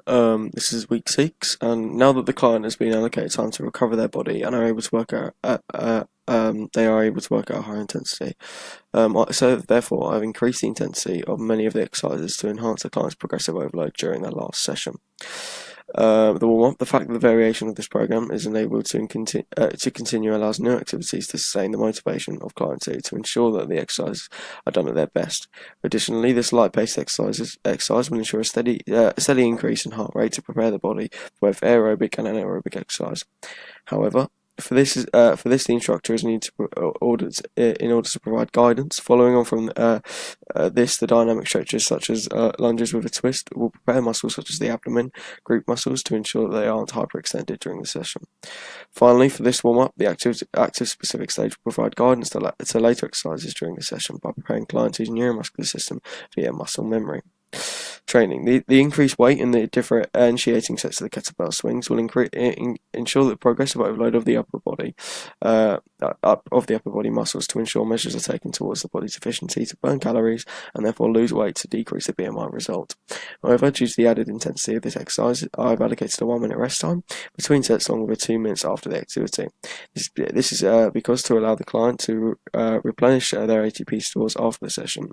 This is week 6, and now that the client has been allocated time to recover their body and are able to work out, they are able to work at a higher intensity. So therefore, I've increased the intensity of many of the exercises to enhance the client's progressive overload during their last session. The fact that the variation of this program is enabled to continue allows new activities to sustain the motivation of client 2 to ensure that the exercises are done at their best. Additionally, this light-paced exercise will ensure a steady increase in heart rate to prepare the body for both aerobic and anaerobic exercise. However, for this, the instructor is needed in order to provide guidance. Following on from this, the dynamic stretches such as lunges with a twist will prepare muscles such as the abdomen, group muscles, to ensure that they aren't hyperextended during the session. Finally, for this warm-up, the active specific stage will provide guidance to later exercises during the session by preparing client 2's neuromuscular system via muscle memory. Training. The increased weight in the differentiating sets of the kettlebell swings will ensure the progressive overload of the upper body muscles to ensure measures are taken towards the body's efficiency to burn calories and therefore lose weight to decrease the BMI result. However, due to the added intensity of this exercise, I've allocated a 1-minute rest time between sets along with 2 minutes after the activity. This is because to allow the client to replenish their ATP stores after the session,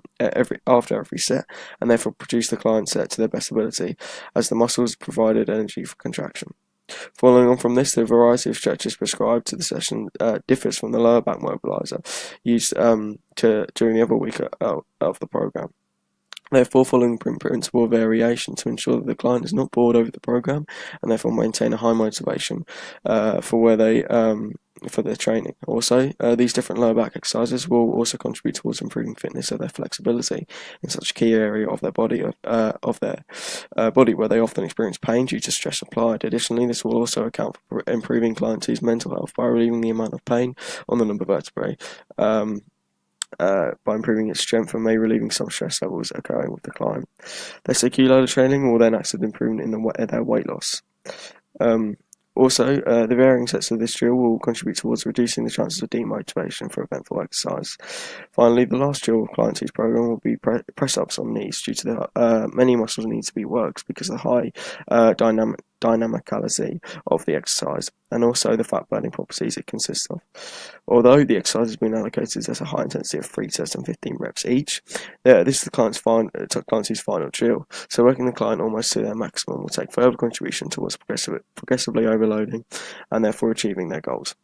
after every set, and therefore produce the client set to their best ability, as the muscles provided energy for contraction. Following on from this, the variety of stretches prescribed to the session differs from the lower back mobilizer used during the other week of the program. Therefore, following principle of variation to ensure that the client is not bored over the program and therefore maintain a high motivation for their training. Also, these different lower back exercises will also contribute towards improving fitness of their flexibility in such a key area of their body where they often experience pain due to stress applied. Additionally, this will also account for improving client 2's mental health by relieving the amount of pain on the lumbar vertebrae. By improving its strength and may relieving some stress levels occurring with the client. Their CQ loader training will then act as an improvement in their weight loss. Also, the varying sets of this drill will contribute towards reducing the chances of demotivation for eventful exercise. Finally, the last drill of Client 2's program will be press-ups on knees due to the many muscles need to be worked because of the high dynamicality of the exercise and also the fat-burning properties it consists of. Although the exercise has been allocated at a high intensity of 3 sets and 15 reps each, this is the client 2's final drill, so working the client almost to their maximum will take further contribution towards progressively overloading and therefore achieving their goals.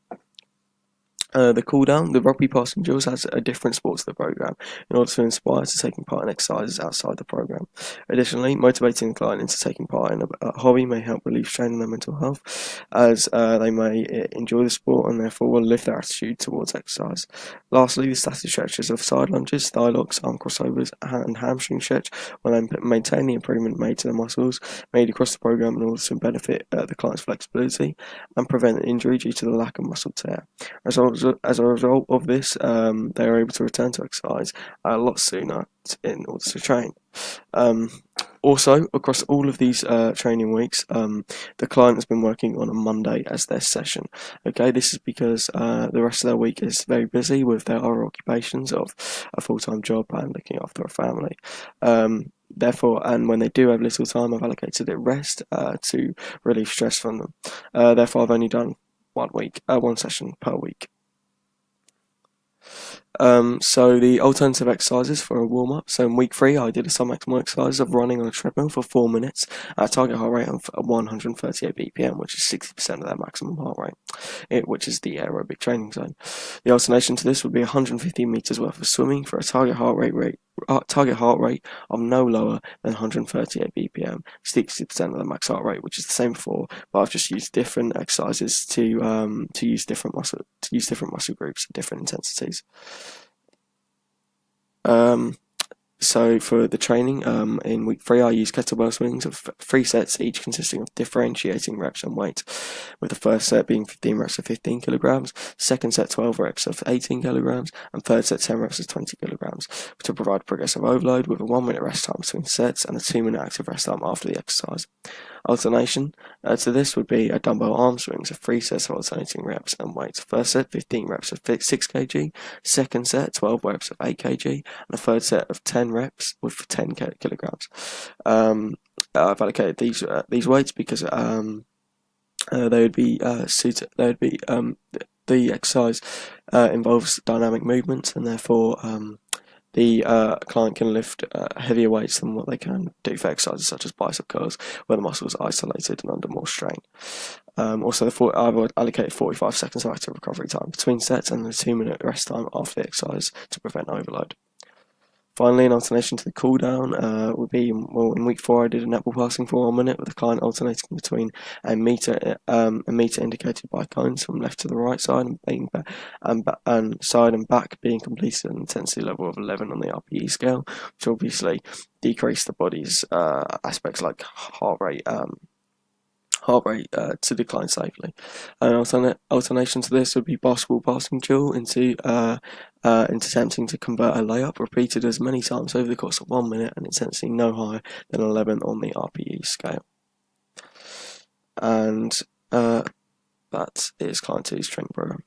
The cool-down, the rugby passing drills, adds a different sport to the program in order to inspire to taking part in exercises outside the program. Additionally, motivating the client into taking part in a hobby may help relieve strain on their mental health, as they may enjoy the sport and therefore will lift their attitude towards exercise. Lastly, the static stretches of side lunges, thigh locks, arm crossovers, and hamstring stretch will then maintain the improvement made to the muscles made across the program in order to benefit the client's flexibility and prevent injury due to the lack of muscle tear. As a result of this, they are able to return to exercise a lot sooner in order to train. Also, across all of these training weeks, the client has been working on a Monday as their session. Okay, this is because the rest of their week is very busy with their other occupations of a full-time job and looking after a family. Therefore, and when they do have little time, I've allocated it rest to relieve stress from them. Therefore, I've only done one session per week. So the alternative exercises for a warm-up. So in week 3, I did a sub-maximal exercise of running on a treadmill for 4 minutes at a target heart rate of 138 BPM, which is 60% of their maximum heart rate, which is the aerobic training zone. The alternation to this would be 150 meters worth of swimming for a target heart rate of no lower than 138 BPM, 60% of the max heart rate, which is the same before, but I've just used different exercises to use different muscle groups at different intensities. So for the training, in week 3, I used kettlebell swings of 3 sets, each consisting of differentiating reps and weight, with the first set being 15 reps of 15 kilograms, second set 12 reps of 18 kilograms, and third set 10 reps of 20 kilograms, to provide progressive overload with a 1-minute rest time between sets and a 2-minute active rest time after the exercise. Alternation to this would be a dumbbell arm swings of 3 sets of alternating reps and weights. First set, 15 reps of 6 kg. Second set, 12 reps of 8 kg. And a third set of 10 reps with 10 kilograms. I've allocated these weights because they would be suited. They would be the exercise involves dynamic movements, and therefore the client can lift heavier weights than what they can do for exercises such as bicep curls, where the muscle is isolated and under more strain. Also, I've allocated 45 seconds of active recovery time between sets and a 2-minute rest time after the exercise to prevent overload. Finally, an alternation to the cool down would be, in week 4 I did a netball passing for 1 minute with the client alternating between a meter indicated by cones from left to the right side and side and back being completed at an intensity level of 11 on the RPE scale, which obviously decrease the body's aspects like heart rate to decline safely. An alternation to this would be basketball passing drill into attempting to convert a layup, repeated as many times over the course of 1 minute and intensity no higher than 11 on the RPE scale. And that is Client 2's training program.